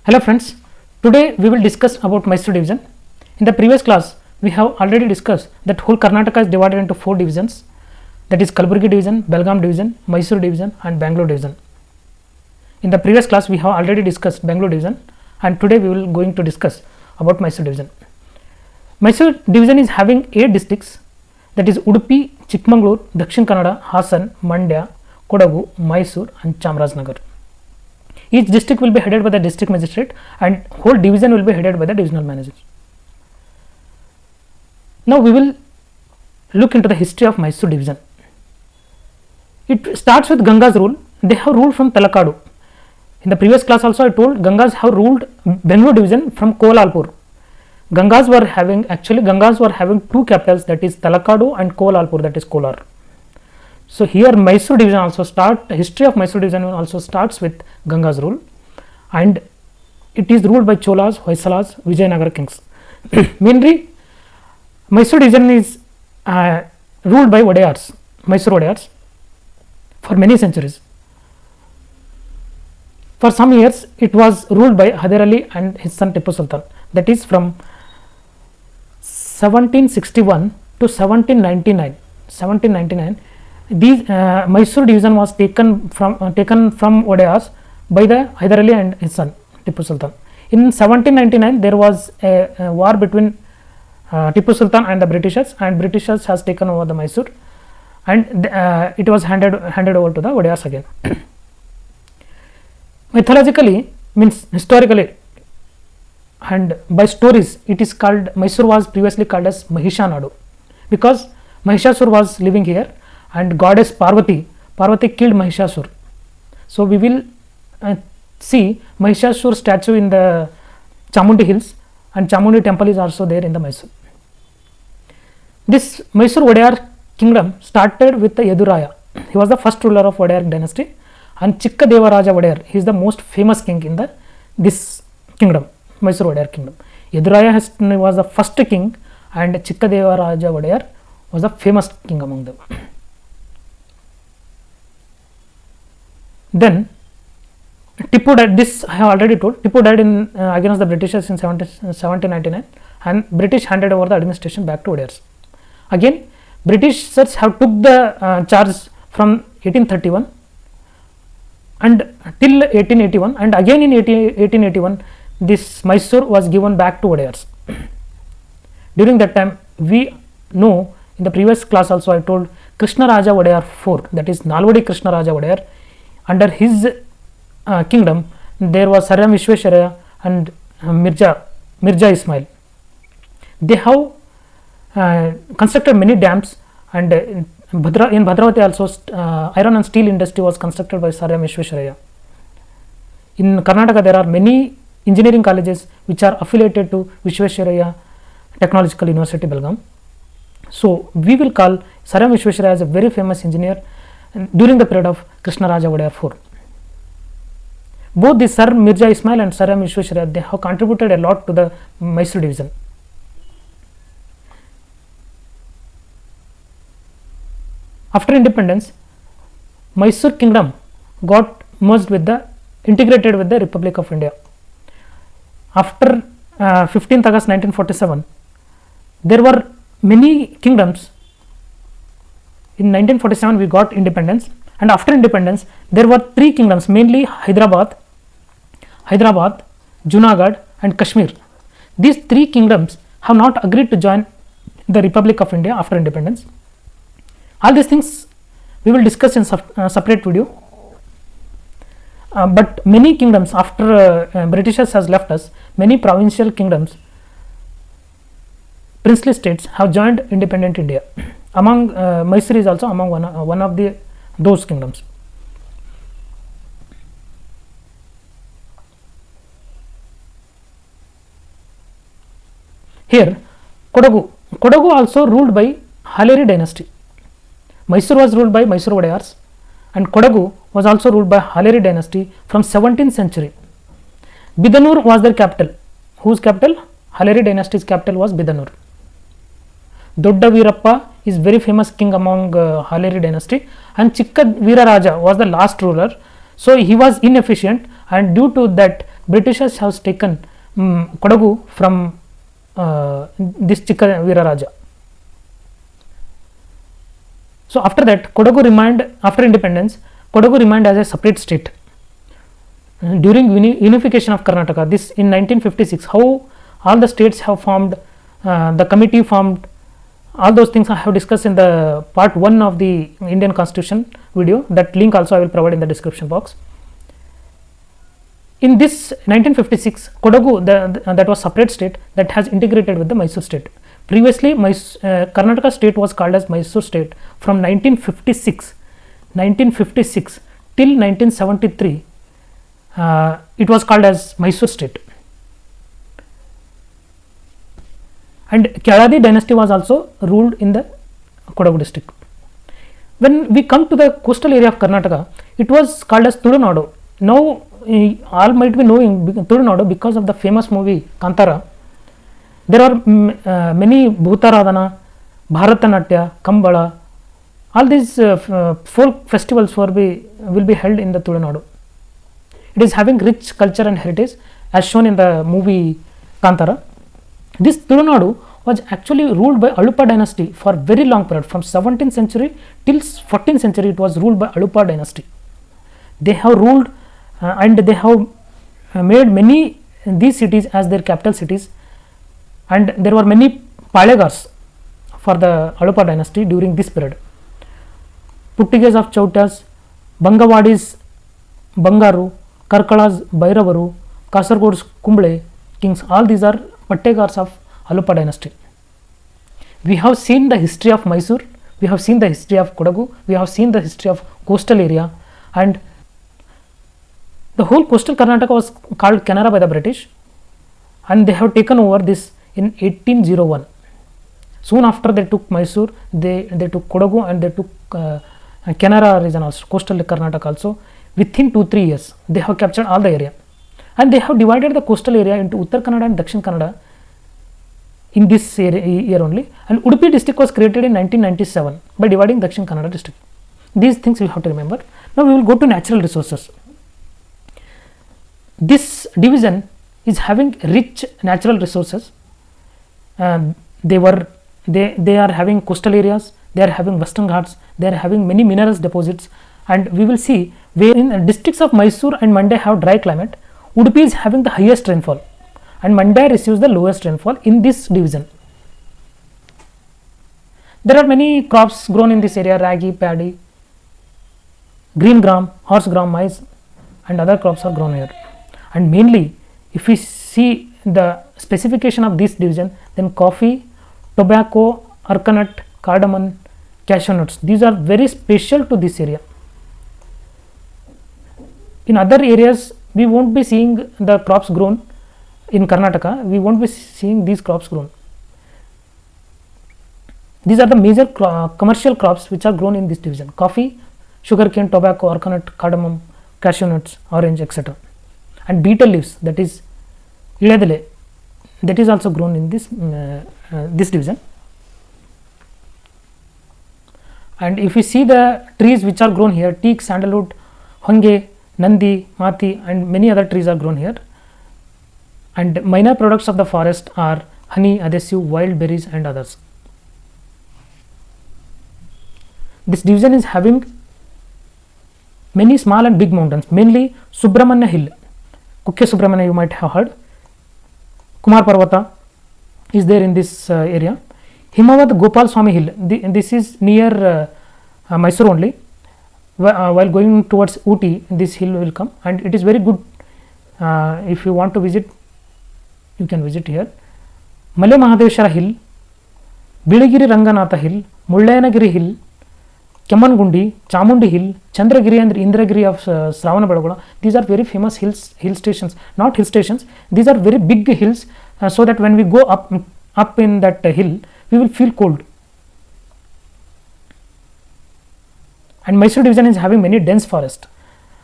Hello friends, today we will discuss about Mysuru Division. In the previous class, we have already discussed that whole Karnataka is divided into 4 divisions, that is Kalaburgi Division, Belgaum Division, Mysuru Division and Bengaluru Division. In the previous class, we have already discussed Bengaluru Division and today we will going to discuss about Mysuru Division. Mysuru Division is having 8 districts, that is Udupi, Chikmagalur, Dakshin Kannada, Hasan, Mandya, Kodagu, Mysuru and Chamarajanagar. Each district will be headed by the district magistrate and whole division will be headed by the divisional manager. Now we will look into the history of Mysuru Division. It starts with Ganga's rule. They have ruled from Talakadu. In the previous class also I told Gangas have ruled Bengaluru Division from Kolalpur. Gangas were having 2 capitals, that is Talakadu and Kolalpur, that is Kolar. So here Mysuru Division also history of Mysuru Division also starts with Ganga's rule and it is ruled by Cholas, Hoysalas, Vijayanagara kings. Mainly Mysuru Division is ruled by Odayars, Mysuru Odayars for many centuries. For some years it was ruled by Hyder Ali and his son Tipu Sultan, that is from 1761 to 1799. These Mysuru Division was taken from Odayars by the Hyder Ali and his son Tipu Sultan. In 1799 there was a war between Tipu Sultan and the Britishers, and Britishers has taken over the Mysuru and it was handed over to the Odayars again. Mythologically, means historically and by stories, it is called, Mysuru was previously called as Mahishanadu because Mahishasur was living here and goddess Parvati killed Mahishasur. So we will see Mahishasur statue in the Chamundi hills and Chamundi temple is also there in the Mysuru. This Mysuru Odayar kingdom started with the Yeduraya. He was the first ruler of Odayar dynasty, and Chikka Devaraja Odayar, he is the most famous king in this kingdom, Mysuru Odayar kingdom. Yeduraya was the first king and Chikka Devaraja Odayar was the famous king among them. Then Tipu died, this I have already told, Tipu died in against the Britishers in 1799 and British handed over the administration back to Odayars. Again Britishers have took the charge from 1831 and till 1881, and again in 1881 this Mysuru was given back to Odayars. During that time we know, in the previous class also I told, Krishna Raja Odayar IV, that is Nalvadi Krishna Raja Odayar, under his kingdom there was Saryam Vishwesharaya and Mirza Ismail. They have constructed many dams, and in Bhadravati also iron and steel industry was constructed by Saryam Vishwesharaya. In Karnataka there are many engineering colleges which are affiliated to Vishwesharaya Technological University Belgaum. So we will call Saryam Vishwesharaya as a very famous engineer during the period of Krishna Raja Odayar IV. Both the Sir Mirza Ismail and Saryam Vishwesharaya, they have contributed a lot to the Mysuru Division. After independence, Mysuru kingdom got merged with integrated with the Republic of India. After 15th August 1947, there were many kingdoms. In 1947 we got independence, and after independence there were 3 kingdoms, mainly Hyderabad, Junagadh and Kashmir. These 3 kingdoms have not agreed to join the Republic of India after independence. All these things we will discuss in separate video. But many kingdoms after Britishers has left us, many provincial kingdoms, princely states have joined independent India. Among Mysuru is also among one of those kingdoms. Here Kodagu also ruled by Haleri dynasty. Mysuru was ruled by Mysuru Odayars and Kodagu was also ruled by Haleri dynasty from 17th century. Bidanur was their capital. Whose capital? Haleri dynasty's capital was Bidanur. Dodda Veerappa is very famous king among Haleri dynasty, and Chikka Veera Raja was the last ruler. So he was inefficient, and due to that Britishers have taken Kodagu from this Chikka Veeraraja. So after that, Kodagu remained, after independence, Kodagu remained as a separate state. During unification of Karnataka, this in 1956, how all the states have formed, the committee formed, all those things I have discussed in the part 1 of the Indian Constitution video. That link also I will provide in the description box. In this 1956, Kodagu, that was separate state that has integrated with the Mysore state. Previously, Karnataka state was called as Mysore state from 1956 till 1973. It was called as Mysore state. And Keladi dynasty was also ruled in the Kodagu district. When we come to the coastal area of Karnataka, it was called as Tudunadu. Now all might be knowing Tudunadu because of the famous movie Kantara. There are many Bhutaradhana, Bharatanatyam, Kambala. All these folk festivals will be held in the Tudunadu. It is having rich culture and heritage as shown in the movie Kantara. This Tudunadu was actually ruled by Alupa dynasty for very long period, from 17th century till 14th century. It was ruled by Alupa dynasty. They have ruled and they have made many these cities as their capital cities, and there were many Palegars for the Alupa dynasty during this period. Puttiges of Chautas, Bangawadis, Bangaru, Karkalas, Bairavaru, Kasargods, Kumble kings, all these are Pattegars of Alupa dynasty. We have seen the history of Mysore, we have seen the history of Kodagu, we have seen the history of coastal area, and the whole coastal Karnataka was called Canara by the British, and they have taken over this in 1801. Soon after they took Mysore, they took Kodagu and they took Canara region also, coastal Karnataka also. Within 2-3 years, they have captured all the area, and they have divided the coastal area into Uttar Kannada and Dakshin Kannada in this year only. And Udupi district was created in 1997 by dividing Dakshin Kannada district. These things we have to remember. Now we will go to natural resources. This division is having rich natural resources. They are having coastal areas, they are having western ghats, they are having many minerals deposits, and we will see where in districts of Mysore and Mandya have dry climate. Udupi is having the highest rainfall and Mandya receives the lowest rainfall in this division. There are many crops grown in this area: ragi, paddy, green gram, horse gram, maize, and other crops are grown here. And mainly, if we see the specification of this division, then coffee, tobacco, arcanut, cardamom, cashew nuts, these are very special to this area. In other areas, we won't be seeing the crops grown. In Karnataka, we won't be seeing these crops grown. These are the major commercial crops which are grown in this division: coffee, sugarcane, tobacco, arcanut, cardamom, cashew nuts, orange, etc. And betel leaves, that is iledale, that is also grown in this this division. And if we see the trees which are grown here, teak, sandalwood, honge, nandi, mathi, and many other trees are grown here. And minor products of the forest are honey, adhesive, wild berries, and others. This division is having many small and big mountains, mainly Subramanya Hill, Kukke Subramanya you might have heard, Kumar Parvata is there in this area, Hemavathi Gopal Swami Hill, this is near Mysore only. While going towards Ooty, this hill will come, and it is very good. If you want to visit, you can visit here. Male Mahadeshwara Hill, Biligiri Ranganatha Hill, Mullayanagiri Hill, Kemangundi, Chamundi Hill, Chandragiri and Indragiri of Sravanabedagola. These are very famous hill stations, not hill stations. These are very big hills, so that when we go up in that hill, we will feel cold. And Mysuru division is having many dense forest,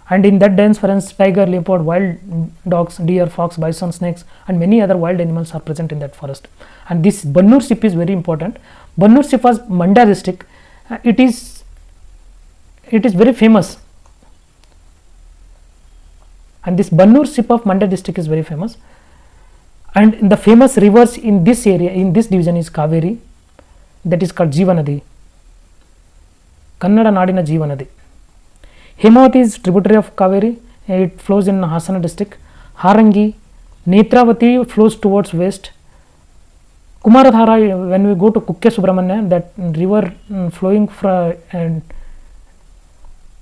and in that dense forest, tiger, leopard, wild dogs, deer, fox, bison, snakes, and many other wild animals are present in that forest. And this Bannur Sip is very important. Bannur Sip was Mandya district. It is very famous, and this Bannur ship of Mandya district is very famous. And the famous rivers in this area, in this division, is Cauvery, that is called Jeevanadi, Kannada Nadina Jeevanadi. Hemavathi is tributary of Cauvery, it flows in Hasana district. Harangi, Nethravathi flows towards west. Kumaradhara, when we go to Kukke Subramanya, that river flowing from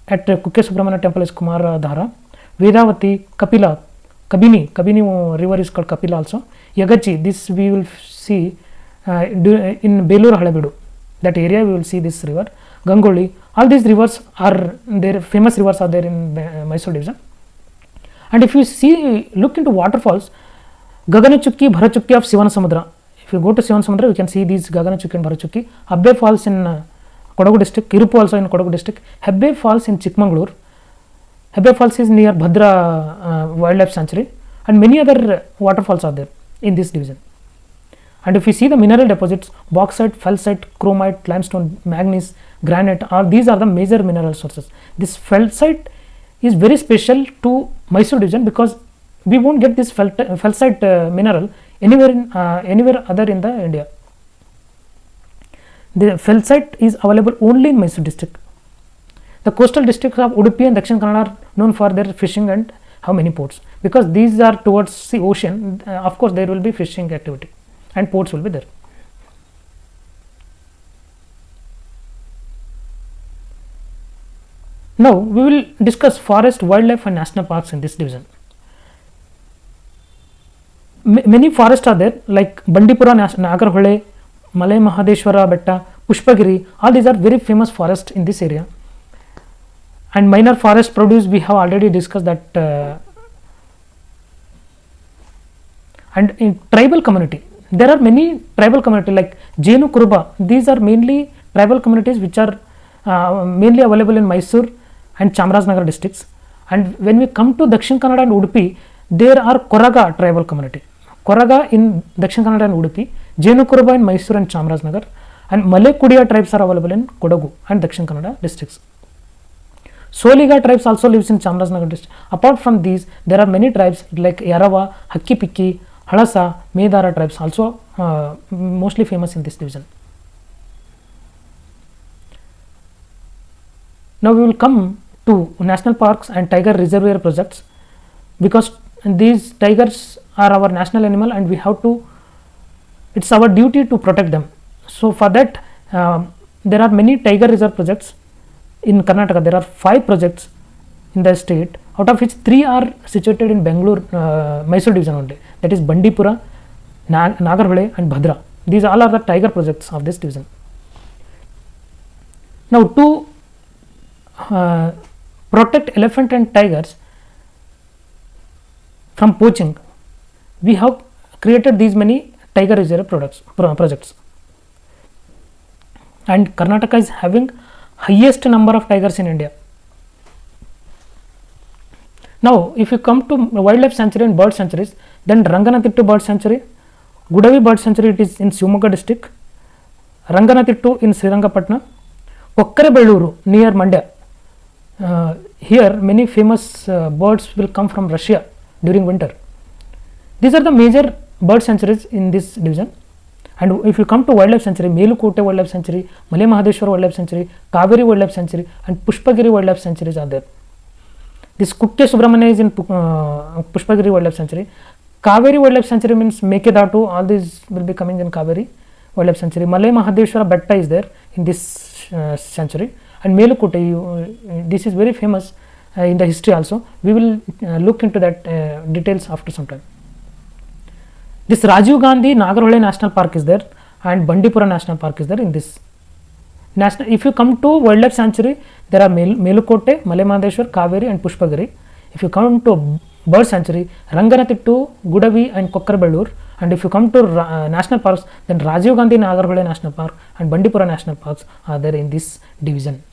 at Kukke Subramanya temple is Kumaradhara. Vedavathi, Kapila, Kabini river is called Kapila also. Yagachi, this we will see in Beluru Halebedu, that area we will see this river. Gangoli, all these rivers are there, famous rivers are there in Mysuru division. And if you see, look into waterfalls, Gaganachukki, Bharachukki of Sivanasamudra. If you go to Sivanasamudra, you can see these Gaganachukki and Bharachukki. Abbe falls in Kodagu district, Irupu also in Kodagu district. Hebbe falls in Chikmagalur. Hebbe falls is near Bhadra Wildlife Sanctuary, and many other waterfalls are there in this division. And if you see the mineral deposits, bauxite, felsite, chromite, limestone, manganese, granite, these are the major mineral sources. This felsite is very special to Mysuru division because we won't get this felsite mineral anywhere other in the India. The felsite is available only in Mysuru district. The coastal districts of Udupi and Dakshin Kannada are known for their fishing and have many ports, because these are towards the ocean. Of course there will be fishing activity and ports will be there. Now we will discuss forest, wildlife and national parks in this division. Many forests are there, like Bandipur Nagarahole, Malay Mahadeshwara Betta, Pushpagiri, all these are very famous forests in this area. And minor forest produce we have already discussed that. And in tribal community, there are many tribal community like Jenu Kuruba. These are mainly tribal communities which are mainly available in Mysuru and Chamarajanagar districts. And when we come to Dakshin Kannada and Udupi, there are Koraga tribal community. Koraga in Dakshin Kannada and Udupi, Jenu Kuruba in Mysuru and Chamarajanagar, and Malay Kudiya tribes are available in Kodagu and Dakshin Kannada districts. Soliga tribes also lives in Chamarajanagar district. Apart from these, there are many tribes like Yarava, Hakkipikki, Halasa, Medara tribes also mostly famous in this division. Now we will come to national parks and tiger reservoir projects, because these tigers are our national animal and we have to, it's our duty to protect them. So for that there are many tiger reserve projects in Karnataka. There are 5 projects in the state, out of which 3 are situated in Bengaluru, Mysuru division only, that is Bandipura, Nagarhole and Bhadra. These all are the tiger projects of this division. Now to protect elephant and tigers from poaching, we have created these many tiger reserve projects, and Karnataka is having highest number of tigers in India. Now if you come to wildlife sanctuary and bird sanctuaries, then Ranganathittu Bird Sanctuary, Gudavi Bird Sanctuary, it is in Shivamogga district, Ranganathittu in Srirangapatna, Kokkare Belluru near Mandya. Here many famous birds will come from Russia during winter. These are the major bird sanctuaries in this division. And if you come to wildlife sanctuary, Melukote Wildlife Sanctuary, Malay Mahadeshwara Wildlife Sanctuary, Cauvery Wildlife Sanctuary and Pushpagiri Wildlife Sanctuaries are there. This Kukke Subramanya is in Pushpagiri Wildlife Sanctuary. Cauvery Wildlife Sanctuary means Mekedatu, all these will be coming in Cauvery Wildlife Sanctuary. Malay Mahadeshwara Betta is there in this sanctuary. And Melukote, this is very famous in the history also. We will look into that details after some time. This Rajivgandhi Nagarahole National Park is there and Bandipur National Park is there in this national. If you come to wildlife sanctuary, there are Melukote, Malay Mahadeshwar, Cauvery and Pushpagiri. If you come to bird sanctuary, Ranganathittu, Gudavi and Kokkare Belluru. And if you come to national parks, then Rajivgandhi Nagarahole National Park and Bandipur National Parks are there in this division.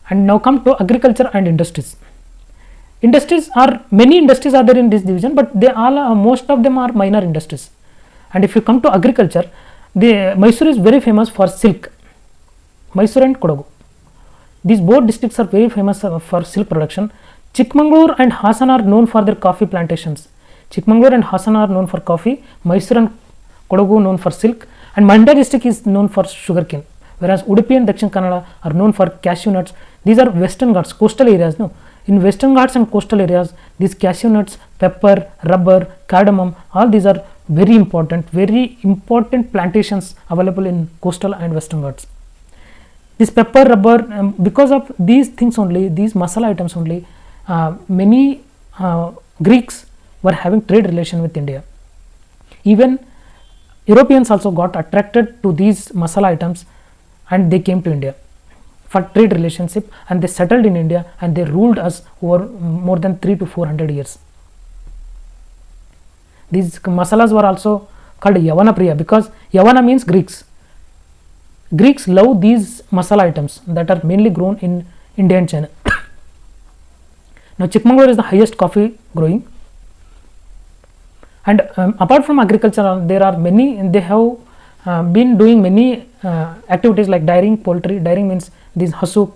And now come to agriculture and industries. Many industries are there in this division, but they all most of them are minor industries. And if you come to agriculture, Mysuru is very famous for silk, Mysuru and Kodagu. These both districts are very famous for silk production. Chikmagalur and Hassan are known for their coffee plantations. Chikmagalur and Hassan are known for coffee, Mysuru and Kodagu known for silk, and Mandya district is known for sugarcane, whereas Udupi and Dakshin Kannada are known for cashew nuts. These are western Ghats, coastal areas. No, in western Ghats and coastal areas, these cashew nuts, pepper, rubber, cardamom, all these are very important plantations available in coastal and western Ghats. This pepper, rubber, because of these things only, these masala items only, many Greeks were having trade relation with India. Even Europeans also got attracted to these masala items and they came to India for trade relationship, and they settled in India and they ruled us over more than 300 to 400 years. These masalas were also called Yavana Priya because Yavana means Greeks. Greeks love these masala items that are mainly grown in India and China. Now Chikmagalur is the highest coffee growing, and apart from agriculture there are many, they have been doing many activities like dairying, poultry. Dairying means these hasu,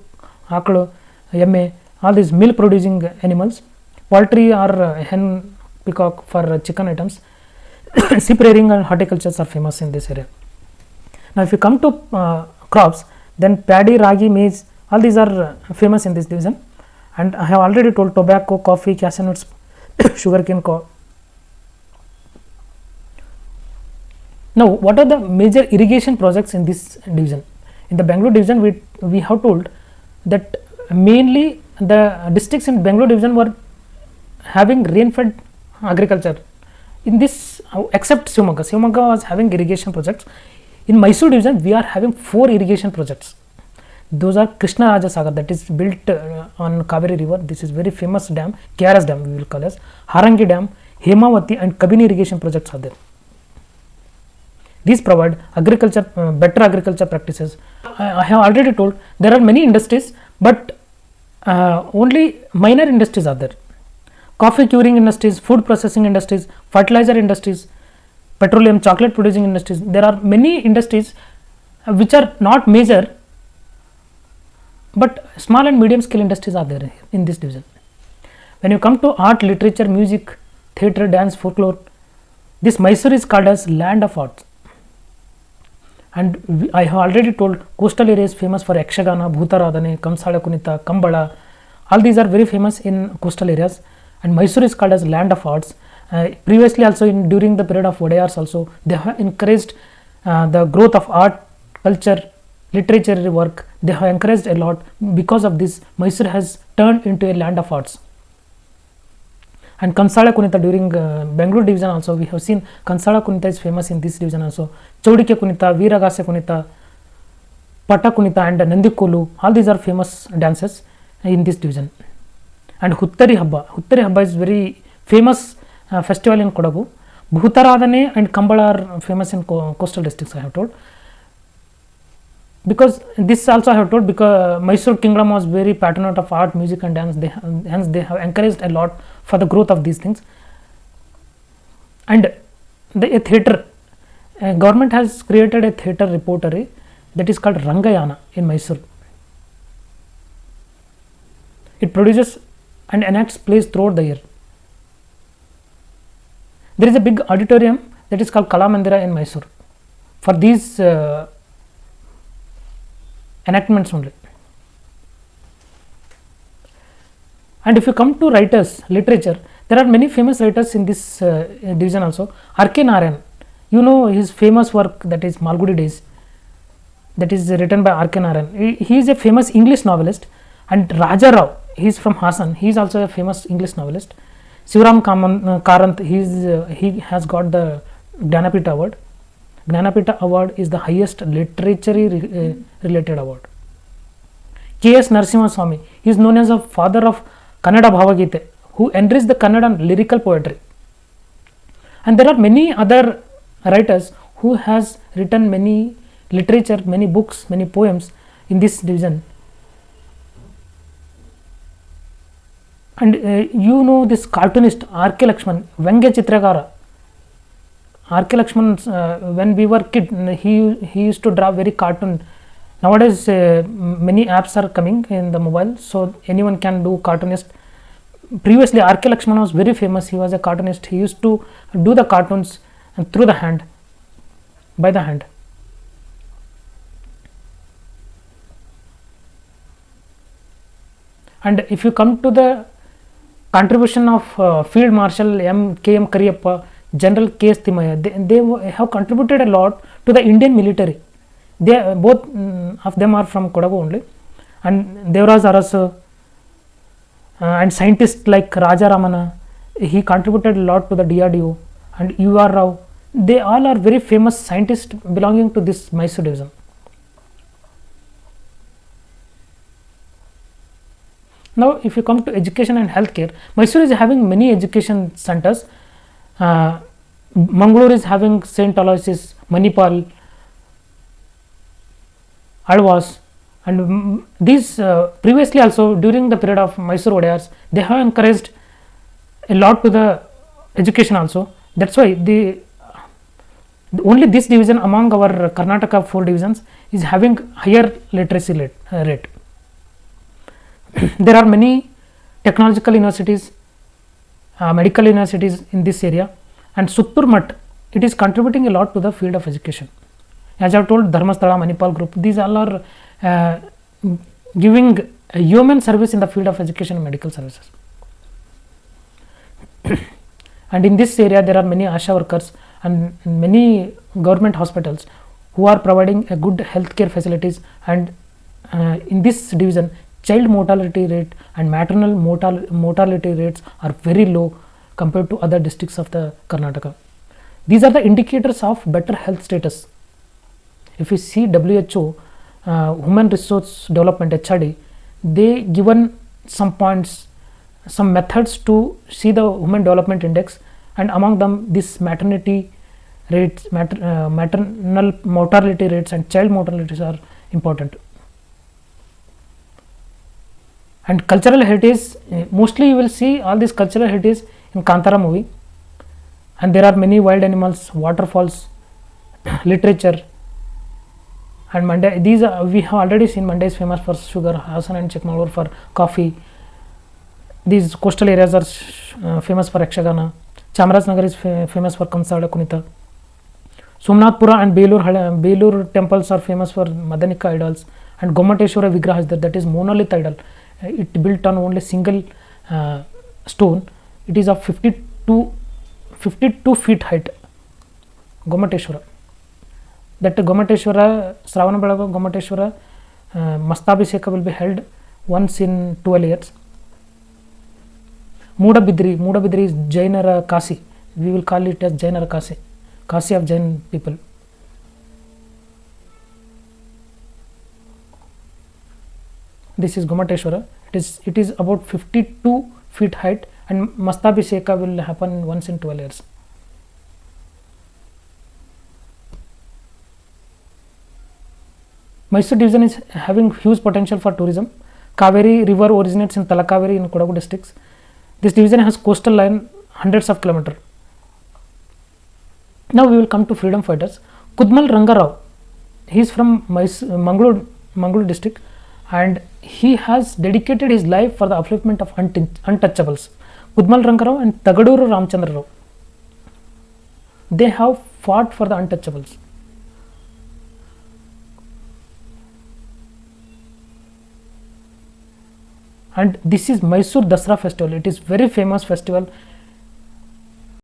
aklu, emme, all these milk producing animals. Poultry or hen, peacock for chicken items. Sheep rearing and horticulture are famous in this area. Now if you come to crops, then paddy, ragi, maize, all these are famous in this division, and I have already told tobacco, coffee, cashew nuts, sugarcane. Now what are the major irrigation projects in this division? In the Bengaluru division, we have told that mainly the districts in Bengaluru division were having rain-fed agriculture. In this, except Shivamogga was having irrigation projects. In Mysuru division, we are having 4 irrigation projects. Those are Krishna Raja Sagar, that is built on Cauvery river. This is very famous dam, KAS dam we will call as. Harangi dam, Hemavathi and Kabini irrigation projects are there. These provide agriculture, better agriculture practices. I have already told there are many industries, but only minor industries are there. Coffee curing industries, food processing industries, fertilizer industries, petroleum, chocolate producing industries. There are many industries which are not major, but small and medium scale industries are there in this division. When you come to art, literature, music, theatre, dance, folklore, this Mysuru is called as land of arts. And I have already told coastal areas famous for Yakshagana, Bhutaradhane, Kamsala Kunita, Kambala. All these are very famous in coastal areas, and Mysuru is called as land of arts. Previously also during the period of Vodayars also, they have encouraged the growth of art, culture, literary work. They have encouraged a lot. Because of this, Mysuru has turned into a land of arts. And Kansala Kunita during Bengaluru division also, we have seen Kansala Kunita is famous in this division also. Chaudikya Kunita, Veeragase Kunita, Pata Kunita and Nandikolu, all these are famous dances in this division. And Huttari Habba is very famous festival in Kodagu. Bhutaradhane and Kambala are famous in coastal districts, I have told. Because this also I have told, because Mysore kingdom was very patronate of art, music and dance, hence they have encouraged a lot for the growth of these things. And a theatre, government has created a theatre repertory that is called Rangayana in Mysore. It produces and enacts plays throughout the year. There is a big auditorium that is called Kala Mandira in Mysore for these enactments only. And if you come to writers, literature, there are many famous writers in this division also. R.K. Narayan, you know his famous work, that is Malgudi Days, that is written by R.K. Narayan. He is a famous English novelist. And Raja Rao, he is from Hassan, he is also a famous English novelist. Sivaram Karant, he has got the Jnanapita award. Jnanapita award is the highest literary related award. KS Narasimha Swami, he is known as a father of Kannada Bhavagite, who enriched the Kannada lyrical poetry. And there are many other writers who has written many literature, many books, many poems in this division. And you know this cartoonist R.K. Lakshman, Vyangya Chitragara. R.K. Lakshman, when we were kid, he used to draw very cartoon Nowadays many apps are coming in the mobile, so anyone can do cartoonist. Previously R.K. Lakshman was very famous. He was a cartoonist. He used to do the cartoons and through the hand, by the hand. And if you come to the contribution of Field Marshal K.M. Kariyappa, General K.S. Timaya, they have contributed a lot to the Indian military. They both of them are from Kodagu only, and Devraj Arasu and scientists like Raja Ramana, he contributed a lot to the DRDO, and U.R. Rao, they all are very famous scientists belonging to this Mysuru division. Now if you come to education and healthcare, Mysuru is having many education centers. Mangalore is having St. Aloysius, Manipal, Alvas, and these previously also during the period of Mysuru Odayars, they have encouraged a lot to the education also. That's why only this division among our Karnataka 4 divisions is having higher literacy rate. There are many technological universities, medical universities in this area, and Suttur Mutt, it is contributing a lot to the field of education. As I have told, Dharmasthala, Manipal group, these all are giving a human service in the field of education and medical services. And in this area there are many ASHA workers and many government hospitals who are providing a good healthcare facilities, and in this division child mortality rate and maternal mortality rates are very low compared to other districts of the Karnataka. These are the indicators of better health status. If you see WHO, Human Resource Development HRD, they given some points, some methods to see the Human Development Index, and among them this maternity rates, maternal mortality rates and child mortalities are important. And cultural heritage, mostly you will see all this cultural heritage in Kantara movie, and there are many wild animals, waterfalls, literature. And Mandya, these are, we have already seen Mandya is famous for sugar, Hassan and Chikmagalur for coffee. These coastal areas are famous for Yakshagana. Chamarajnagar is famous for Kamsada Kunita. Somnathpura and Belur temples are famous for Madanika idols, and Gomateshwara Vigraha is there, that is monolith idol. It built on only single stone. It is of 52 feet height. Gomateshwara. That Gomateshwara, Sravana Belaga Gomateshwara Mastabhiseka will be held once in 12 years. Mudabidri is Jainara Kasi. We will call it as Jainara Kasi, Kasi of Jain people. This is Gomateshwara. It is about 52 feet height, and Mastabhiseka will happen once in 12 years. Mysuru division is having huge potential for tourism. Cauvery river originates in Talakaveri in Kodagu districts. This division has coastal line hundreds of kilometers. Now we will come to freedom fighters. Kudmal Rangarao, he is from Mangalore district, and he has dedicated his life for the upliftment of untouchables. Kudmal Rangarao and Tagaduru Ramchandra Rao, they have fought for the untouchables. And this is Mysuru Dasara festival. It is very famous festival